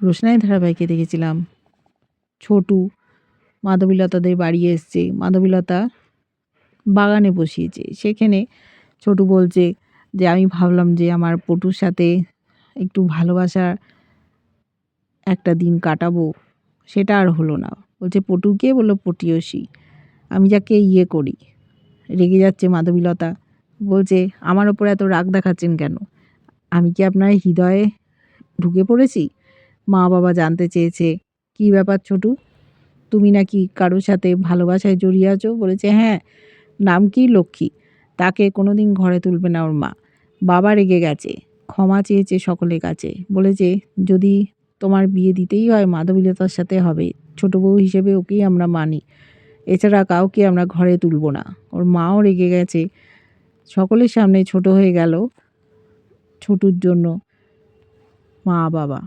রোশনাই ধারাবাহিকে দেখেছিলাম ছোটু মাধবীলতাদের বাড়ি এসছে, মাধবীলতা বাগানে বসিয়েছে। সেখানে ছোটু বলছে যে আমি ভাবলাম যে আমার পটুর সাথে একটু ভালোবাসার একটা দিন কাটাবো, সেটা আর হলো না। বলছে পটুকে বললো পটিয়সী, আমি যাকে ইয়ে করি। রেগে যাচ্ছে মাধবীলতা, বলছে আমার ওপর এত রাগ দেখাচ্ছেন কেন? আমি কি আপনার হৃদয়ে ঢুকে পড়েছি? মা বাবা জানতে চেয়েছে কী ব্যাপার ছোটু, তুমি নাকি কারোর সাথে ভালোবাসায় জড়িয়ে আছো? বলেছে হ্যাঁ, নাম কি লক্ষ্মী, তাকে কোনো দিন ঘরে তুলবে না ওর মা। বাবা রেগে গেছে, ক্ষমা চেয়েছে সকলের কাছে, বলেছে যদি তোমার বিয়ে দিতেই হয় মাধবীলতার সাথে হবে, ছোটো বউ হিসেবে ওকেই আমরা মানি, এছাড়া কাউকে আমরা ঘরে তুলব না। ওর মাও রেগে গেছে, সকলের সামনে ছোট হয়ে গেল ছোটুর জন্য মা বাবা।